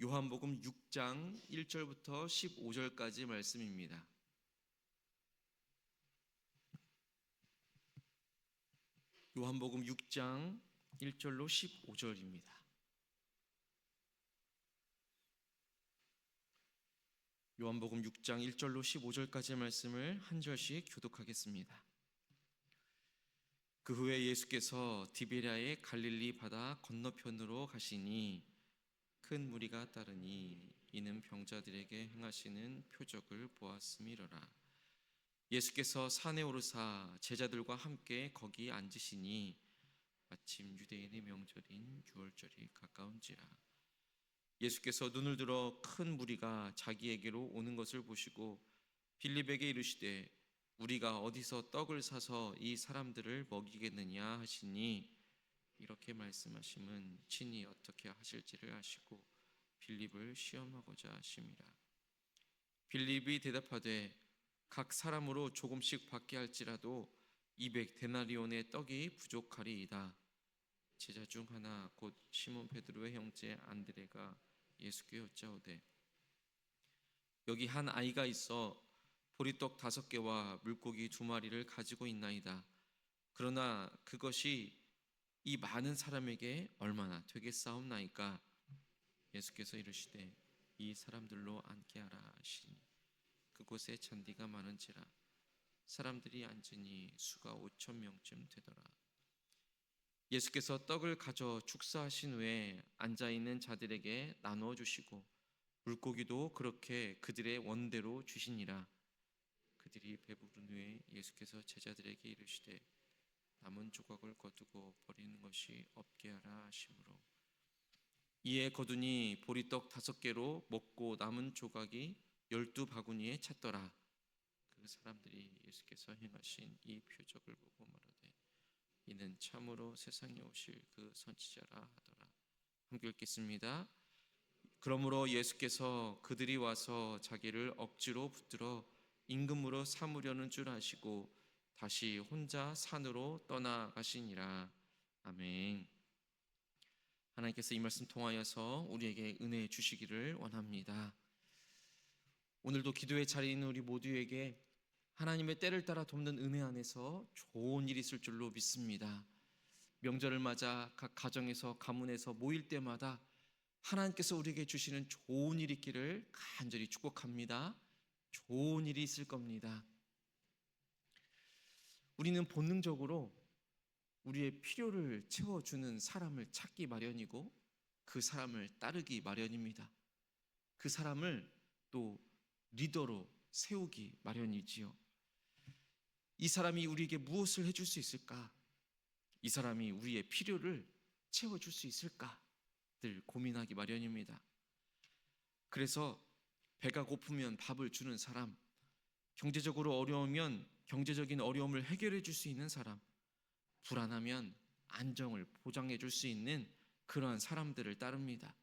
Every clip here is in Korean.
요한복음 6장 1절부터 15절까지 말씀입니다. 요한복음 6장 1절로 15절입니다. 요한복음 6장 1절로 15절까지의 말씀을 한 절씩 교독하겠습니다. 그 후에 예수께서 디베랴의 갈릴리 바다 건너편으로 가시니 큰 무리가 따르니 이는 병자들에게 행하시는 표적을 보았음이로라. 예수께서 산에 오르사 제자들과 함께 거기 앉으시니 마침 유대인의 명절인 유월절이 가까운지라. 예수께서 눈을 들어 큰 무리가 자기에게로 오는 것을 보시고 빌립에게 이르시되 우리가 어디서 떡을 사서 이 사람들을 먹이겠느냐 하시니 이렇게 말씀하심은 친히 어떻게 하실지를 아시고 빌립을 시험하고자 하심이라. 빌립이 대답하되 각 사람으로 조금씩 받게 할지라도 200데나리온의 떡이 부족하리이다. 제자 중 하나 곧 시몬 베드로의 형제 안드레가 예수께 여짜오되 여기 한 아이가 있어 보리떡 5개와 물고기 2마리를 가지고 있나이다. 그러나 그것이 이 많은 사람에게 얼마나 되겠사옵나이까? 예수께서 이르시되 이 사람들로 앉게 하라 하시니 그곳에 잔디가 많은지라 사람들이 앉으니 수가 5,000명쯤 되더라. 예수께서 떡을 가져 축사하신 후에 앉아있는 자들에게 나누어 주시고 물고기도 그렇게 그들의 원대로 주시니라. 그들이 배부른 후에 예수께서 제자들에게 이르시되 남은 조각을 거두고 버리는 것이 없게 하라 하시므로 이에 거두니 보리떡 5개로 먹고 남은 조각이 12바구니에 찼더라. 그 사람들이 예수께서 행하신 이 표적을 보고 말하되 이는 참으로 세상에 오실 그 선지자라 하더라. 함께 읽겠습니다. 그러므로 예수께서 그들이 와서 자기를 억지로 붙들어 임금으로 삼으려는 줄 아시고 다시 혼자 산으로 떠나가시니라. 아멘. 하나님께서 이 말씀 통하여서 우리에게 은혜 주시기를 원합니다. 오늘도 기도의 자리에 있는 우리 모두에게 하나님의 때를 따라 돕는 은혜 안에서 좋은 일이 있을 줄로 믿습니다. 명절을 맞아 각 가정에서 가문에서 모일 때마다 하나님께서 우리에게 주시는 좋은 일이 있기를 간절히 축복합니다. 좋은 일이 있을 겁니다. 우리는 본능적으로 우리의 필요를 채워주는 사람을 찾기 마련이고 그 사람을 따르기 마련입니다. 그 사람을 또 리더로 세우기 마련이지요. 이 사람이 우리에게 무엇을 해줄 수 있을까? 이 사람이 우리의 필요를 채워줄 수 있을까? 늘 고민하기 마련입니다. 그래서 배가 고프면 밥을 주는 사람, 경제적으로 어려우면 경제적인 어려움을 해결해 줄 수 있는 사람, 불안하면 안정을 보장해 줄 수 있는 그러한 사람들을 따릅니다.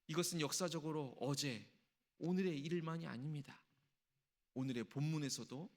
이것은 역사적으로 어제, 오늘의 일만이 아닙니다. 오늘의 본문에서도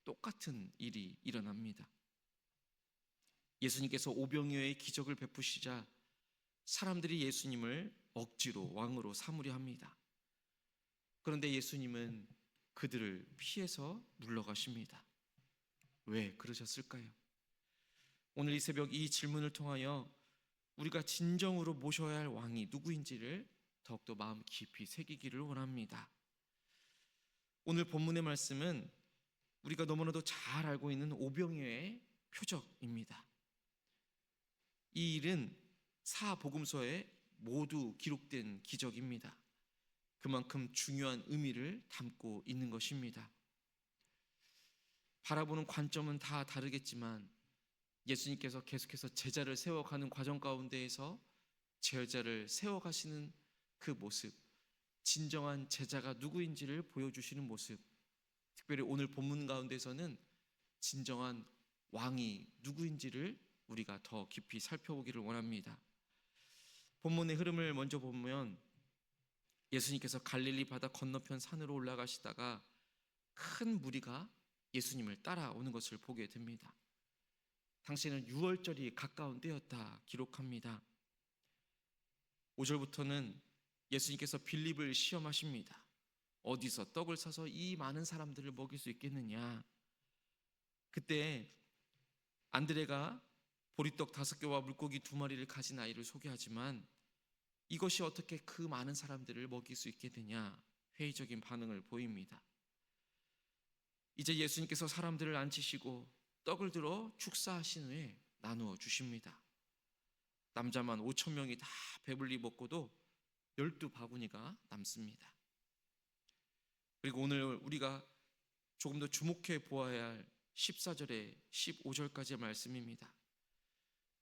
똑같은 일이 일어납니다. 예수님께서 오병이어의 기적을 베푸시자 사람들이 예수님을 억지로 왕으로 삼으려 합니다. 그런데 예수님은 그들을 피해서 물러가십니다. 왜 그러셨을까요? 오늘 이 새벽 이 질문을 통하여 우리가 진정으로 모셔야 할 왕이 누구인지를 더욱더 마음 깊이 새기기를 원합니다. 오늘 본문의 말씀은 우리가 너무나도 잘 알고 있는 오병이어의 표적입니다. 이 일은 사복음서에 모두 기록된 기적입니다. 그만큼 중요한 의미를 담고 있는 것입니다. 바라보는 관점은 다 다르겠지만 예수님께서 계속해서 제자를 세워가는 과정 가운데에서 제자를 세워가시는 그 모습, 진정한 제자가 누구인지를 보여주시는 모습, 특별히 오늘 본문 가운데서는 진정한 왕이 누구인지를 우리가 더 깊이 살펴보기를 원합니다. 본문의 흐름을 먼저 보면 예수님께서 갈릴리 바다 건너편 산으로 올라가시다가 큰 무리가 예수님을 따라오는 것을 보게 됩니다. 당시에는 유월절이 가까운 때였다 기록합니다. 5절부터는 예수님께서 빌립을 시험하십니다. 어디서 떡을 사서 이 많은 사람들을 먹일 수 있겠느냐. 그때 안드레가 보리떡 5개와 물고기 2마리를 가진 아이를 소개하지만 이것이 어떻게 그 많은 사람들을 먹일 수 있게 되냐, 회의적인 반응을 보입니다. 이제 예수님께서 사람들을 앉히시고 떡을 들어 축사하신 후에 나누어 주십니다. 남자만 5,000명이 다 배불리 먹고도 12바구니가 남습니다. 그리고 오늘 우리가 조금 더 주목해 보아야 할 14절에 15절까지의 말씀입니다.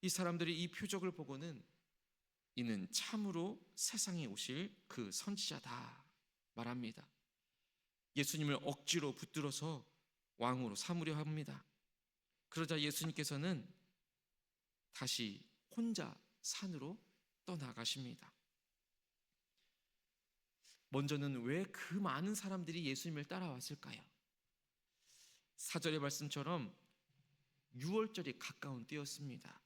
이 사람들이 이 표적을 보고는 이는 참으로 세상에 오실 그 선지자다 말합니다. 예수님을 억지로 붙들어서 왕으로 삼으려 합니다. 그러자 예수님께서는 다시 혼자 산으로 떠나가십니다. 먼저는 왜 그 많은 사람들이 예수님을 따라왔을까요? 4절의 말씀처럼 유월절이 가까운 때였습니다.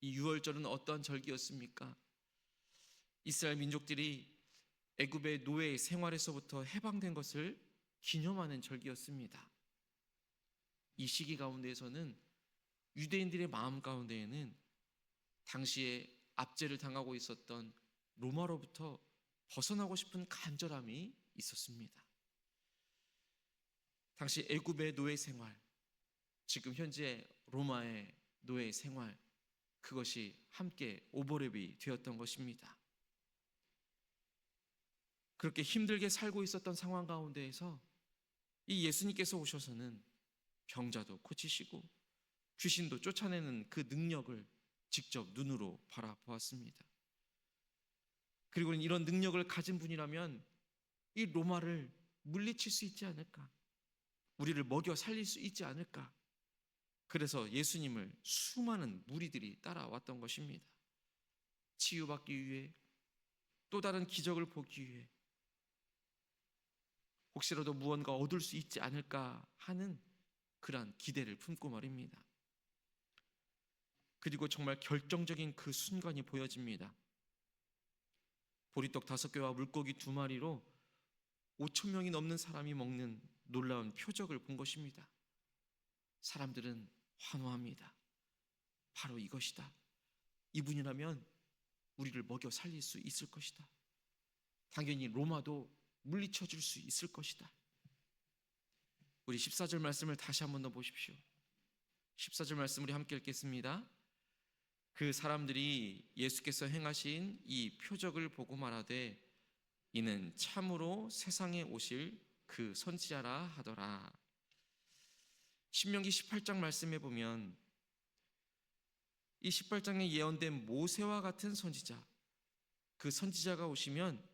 이 유월절은 어떠한 절기였습니까? 이스라엘 민족들이 애굽의 노예 생활에서부터 해방된 것을 기념하는 절기였습니다. 이 시기 가운데에서는 유대인들의 마음 가운데에는 당시에 압제를 당하고 있었던 로마로부터 벗어나고 싶은 간절함이 있었습니다. 당시 애굽의 노예 생활, 지금 현재 로마의 노예 생활, 그것이 함께 오버랩이 되었던 것입니다. 그렇게 힘들게 살고 있었던 상황 가운데에서 이 예수님께서 오셔서는 병자도 고치시고 귀신도 쫓아내는 그 능력을 직접 눈으로 바라보았습니다. 그리고 이런 능력을 가진 분이라면 이 로마를 물리칠 수 있지 않을까? 우리를 먹여 살릴 수 있지 않을까? 그래서 예수님을 수많은 무리들이 따라왔던 것입니다. 치유받기 위해, 또 다른 기적을 보기 위해, 혹시라도 무언가 얻을 수 있지 않을까 하는 그러한 기대를 품고 말입니다. 그리고 정말 결정적인 그 순간이 보여집니다. 보리떡 5개와 물고기 2마리로 5,000명이 넘는 사람이 먹는 놀라운 표적을 본 것입니다. 사람들은 환호합니다. 바로 이것이다. 이분이라면 우리를 먹여 살릴 수 있을 것이다. 당연히 로마도 물리쳐 줄 수 있을 것이다. 우리 14절 말씀을 다시 한번 더 보십시오. 14절 말씀 우리 함께 읽겠습니다. 그 사람들이 예수께서 행하신 이 표적을 보고 말하되 이는 참으로 세상에 오실 그 선지자라 하더라. 신명기 18장 말씀에 보면 이 18장에 예언된 모세와 같은 선지자, 그 선지자가 오시면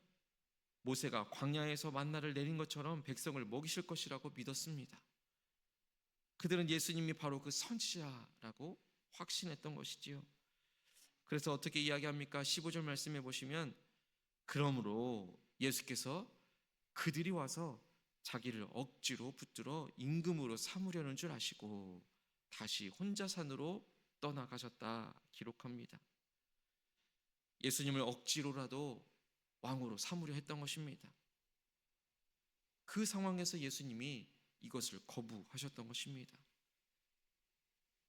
모세가 광야에서 만나를 내린 것처럼 백성을 먹이실 것이라고 믿었습니다. 그들은 예수님이 바로 그 선지자라고 확신했던 것이지요. 그래서 어떻게 이야기합니까? 15절 말씀해 보시면 그러므로 예수께서 그들이 와서 자기를 억지로 붙들어 임금으로 삼으려는 줄 아시고 다시 혼자 산으로 떠나가셨다 기록합니다. 예수님을 억지로라도 왕으로 삼으려 했던 것입니다. 그 상황에서 예수님이 이것을 거부하셨던 것입니다.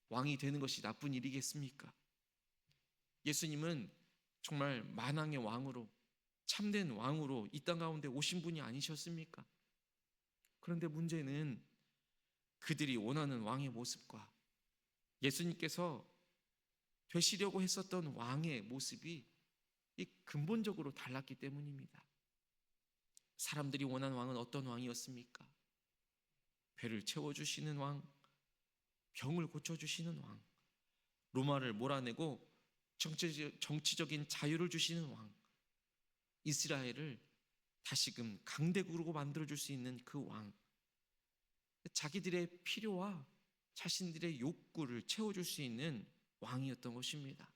왕이 되는 것이 나쁜 일이겠습니까? 예수님은 정말 만왕의 왕으로, 참된 왕으로 이 땅 가운데 오신 분이 아니셨습니까? 그런데 문제는 그들이 원하는 왕의 모습과 예수님께서 되시려고 했었던 왕의 모습이 근본적으로 달랐기 때문입니다. 사람들이 원하는 왕은 어떤 왕이었습니까? 배를 채워주시는 왕, 병을 고쳐주시는 왕, 로마를 몰아내고 정치적인 자유를 주시는 왕, 이스라엘을 다시금 강대국으로 만들어줄 수 있는 그 왕, 자기들의 필요와 자신들의 욕구를 채워줄 수 있는 왕이었던 것입니다.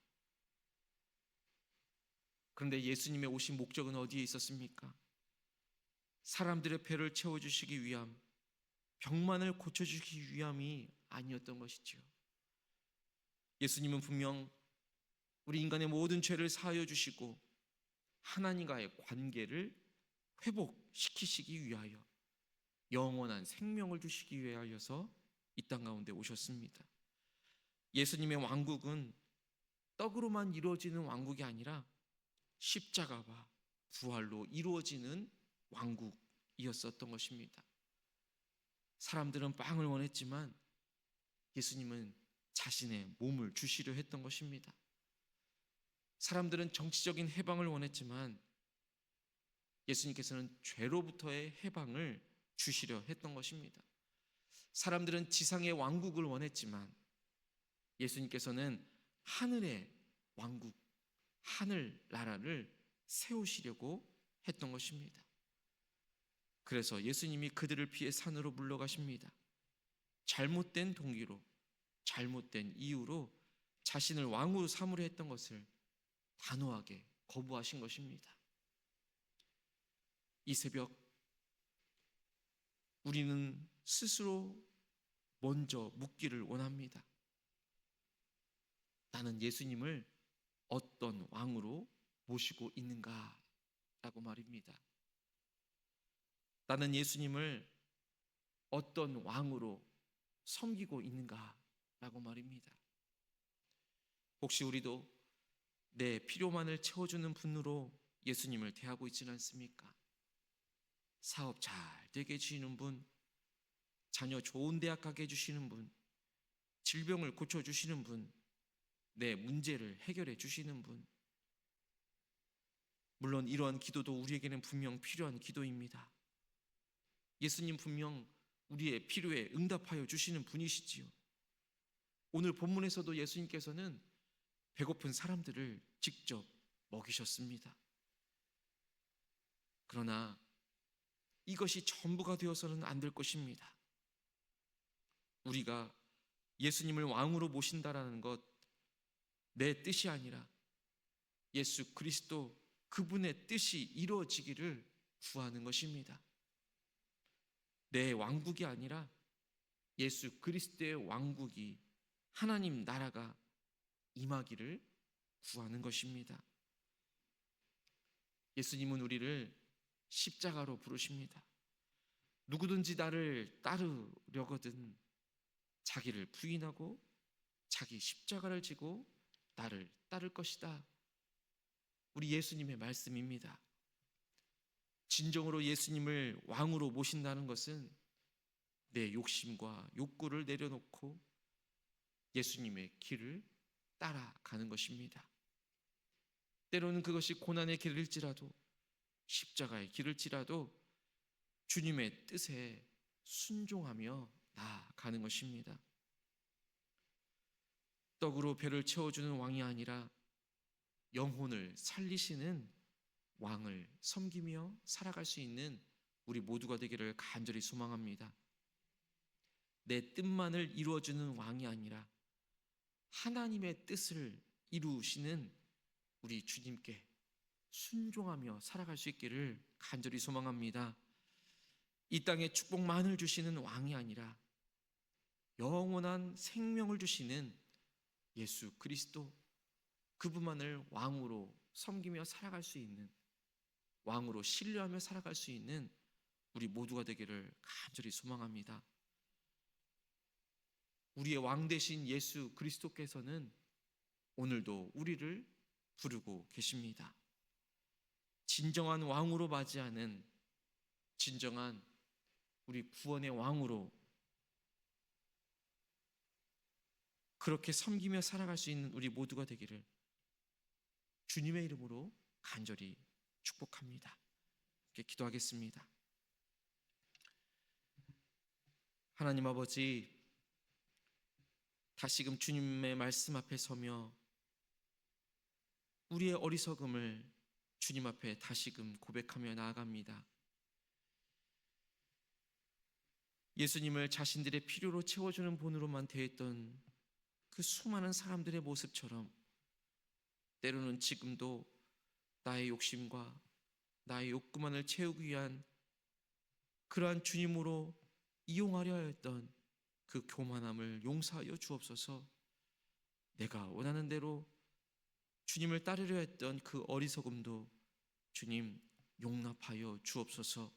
그런데 예수님의 오신 목적은 어디에 있었습니까? 사람들의 배를 채워주시기 위함, 병만을 고쳐주기 위함이 아니었던 것이지요. 예수님은 분명 우리 인간의 모든 죄를 사하여 주시고 하나님과의 관계를 회복시키시기 위하여 영원한 생명을 주시기 위하여서 이 땅 가운데 오셨습니다. 예수님의 왕국은 떡으로만 이루어지는 왕국이 아니라 십자가와 부활로 이루어지는 왕국이었었던 것입니다. 사람들은 빵을 원했지만 예수님은 자신의 몸을 주시려 했던 것입니다. 사람들은 정치적인 해방을 원했지만 예수님께서는 죄로부터의 해방을 주시려 했던 것입니다. 사람들은 지상의 왕국을 원했지만 예수님께서는 하늘의 왕국, 하늘 나라를 세우시려고 했던 것입니다. 그래서 예수님이 그들을 피해 산으로 물러가십니다. 잘못된 동기로, 잘못된 이유로 자신을 왕으로 삼으려 했던 것을 단호하게 거부하신 것입니다. 이 새벽 우리는 스스로 먼저 묻기를 원합니다. 나는 예수님을 어떤 왕으로 모시고 있는가? 라고 말입니다. 나는 예수님을 어떤 왕으로 섬기고 있는가? 라고 말입니다. 혹시 우리도 내 필요만을 채워주는 분으로 예수님을 대하고 있지는 않습니까? 사업 잘 되게 해주시는 분, 자녀 좋은 대학 가게 해주시는 분, 질병을 고쳐주시는 분, 내 문제를 해결해 주시는 분. 물론 이러한 기도도 우리에게는 분명 필요한 기도입니다. 예수님 분명 우리의 필요에 응답하여 주시는 분이시지요. 오늘 본문에서도 예수님께서는 배고픈 사람들을 직접 먹이셨습니다. 그러나 이것이 전부가 되어서는 안 될 것입니다. 우리가 예수님을 왕으로 모신다라는 것, 내 뜻이 아니라 예수 그리스도 그분의 뜻이 이루어지기를 구하는 것입니다. 내 왕국이 아니라 예수 그리스도의 왕국이, 하나님 나라가 임하기를 구하는 것입니다. 예수님은 우리를 십자가로 부르십니다. 누구든지 나를 따르려거든 자기를 부인하고 자기 십자가를 지고 나를 따를 것이다. 우리 예수님의 말씀입니다. 진정으로 예수님을 왕으로 모신다는 것은 내 욕심과 욕구를 내려놓고 예수님의 길을 따라가는 것입니다. 때로는 그것이 고난의 길일지라도, 십자가의 길일지라도 주님의 뜻에 순종하며 나아가는 것입니다. 떡으로 배를 채워주는 왕이 아니라 영혼을 살리시는 왕을 섬기며 살아갈 수 있는 우리 모두가 되기를 간절히 소망합니다. 내 뜻만을 이루어주는 왕이 아니라 하나님의 뜻을 이루시는 우리 주님께 순종하며 살아갈 수 있기를 간절히 소망합니다. 이 땅에 축복만을 주시는 왕이 아니라 영원한 생명을 주시는 예수 그리스도, 그분만을 왕으로 섬기며 살아갈 수 있는, 왕으로 신뢰하며 살아갈 수 있는 우리 모두가 되기를 간절히 소망합니다. 우리의 왕 되신 예수 그리스도께서는 오늘도 우리를 부르고 계십니다. 진정한 왕으로 맞이하는, 진정한 우리 구원의 왕으로 그렇게 섬기며 살아갈 수 있는 우리 모두가 되기를 주님의 이름으로 간절히 축복합니다. 이렇게 기도하겠습니다. 하나님 아버지, 다시금 주님의 말씀 앞에 서며 우리의 어리석음을 주님 앞에 다시금 고백하며 나아갑니다. 예수님을 자신들의 필요로 채워주는 분으로만 대했던 그 수많은 사람들의 모습처럼 때로는 지금도 나의 욕심과 나의 욕구만을 채우기 위한 그러한 주님으로 이용하려 하였던 그 교만함을 용서하여 주옵소서. 내가 원하는 대로 주님을 따르려 했던 그 어리석음도 주님, 용납하여 주옵소서.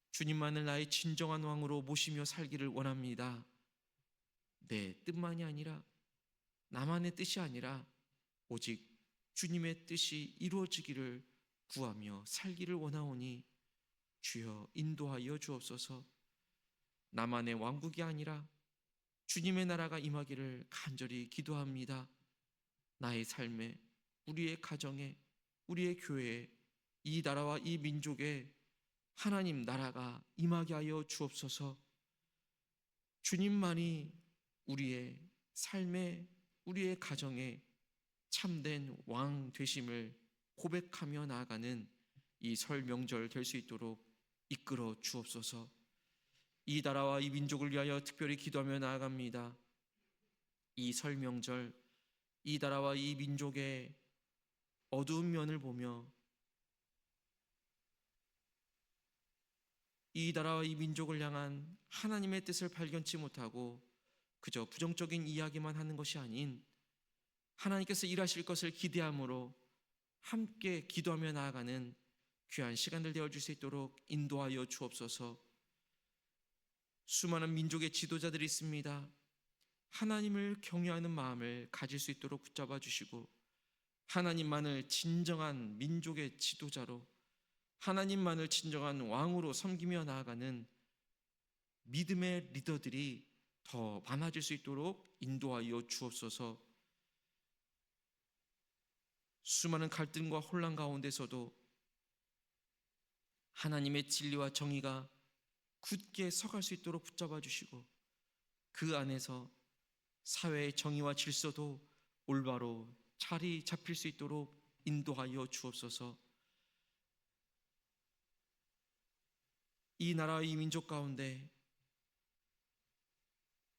주님만을 나의 진정한 왕으로 모시며 살기를 원합니다. 내 뜻만이 아니라, 나만의 뜻이 아니라 오직 주님의 뜻이 이루어지기를 구하며 살기를 원하오니 주여 인도하여 주옵소서. 나만의 왕국이 아니라 주님의 나라가 임하기를 간절히 기도합니다. 나의 삶에, 우리의 가정에, 우리의 교회에, 이 나라와 이 민족에 하나님 나라가 임하게 하여 주옵소서. 주님만이 우리의 삶에, 우리의 가정에 참된 왕 되심을 고백하며 나아가는 이 설 명절 될 수 있도록 이끌어 주옵소서. 이 나라와 이 민족을 위하여 특별히 기도하며 나아갑니다. 이 설 명절, 이 나라와 이 민족의 어두운 면을 보며 이 나라와 이 민족을 향한 하나님의 뜻을 발견치 못하고 그저 부정적인 이야기만 하는 것이 아닌 하나님께서 일하실 것을 기대함으로 함께 기도하며 나아가는 귀한 시간들 되어줄 수 있도록 인도하여 주옵소서. 수많은 민족의 지도자들이 있습니다. 하나님을 경외하는 마음을 가질 수 있도록 붙잡아 주시고 하나님만을 진정한 민족의 지도자로, 하나님만을 진정한 왕으로 섬기며 나아가는 믿음의 리더들이 더 많아질 수 있도록 인도하여 주옵소서. 수많은 갈등과 혼란 가운데서도 하나님의 진리와 정의가 굳게 서갈 수 있도록 붙잡아 주시고 그 안에서 사회의 정의와 질서도 올바로 자리 잡힐 수 있도록 인도하여 주옵소서. 이 나라와 이 민족 가운데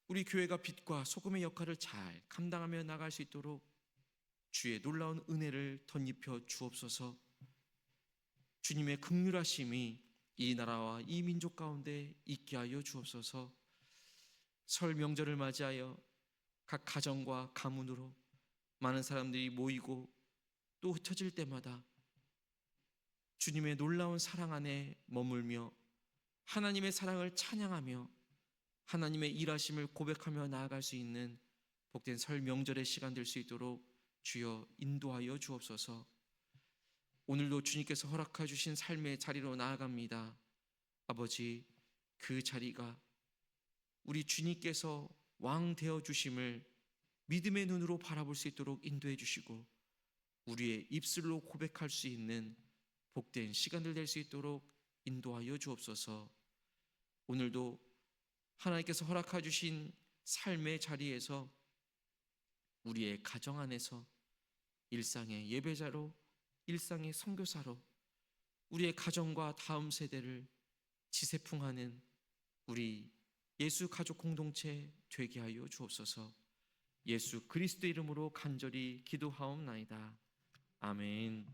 우리 교회가 빛과 소금의 역할을 잘 감당하며 나갈 수 있도록 주의 놀라운 은혜를 덧입혀 주옵소서. 주님의 긍휼하심이 이 나라와 이 민족 가운데 있게 하여 주옵소서. 설 명절을 맞이하여 각 가정과 가문으로 많은 사람들이 모이고 또 흩어질 때마다 주님의 놀라운 사랑 안에 머물며 하나님의 사랑을 찬양하며 하나님의 일하심을 고백하며 나아갈 수 있는 복된 설 명절의 시간 될 수 있도록 주여 인도하여 주옵소서. 오늘도 주님께서 허락해 주신 삶의 자리로 나아갑니다. 아버지, 그 자리가 우리 주님께서 왕 되어 주심을 믿음의 눈으로 바라볼 수 있도록 인도해 주시고 우리의 입술로 고백할 수 있는 복된 시간들 될 수 있도록 인도하여 주옵소서. 오늘도 하나님께서 허락해 주신 삶의 자리에서 우리의 가정 안에서 일상의 예배자로, 일상의 선교사로 우리의 가정과 다음 세대를 지세풍하는 우리 예수 가족 공동체 되게 하여 주옵소서. 예수 그리스도 이름으로 간절히 기도하옵나이다. 아멘.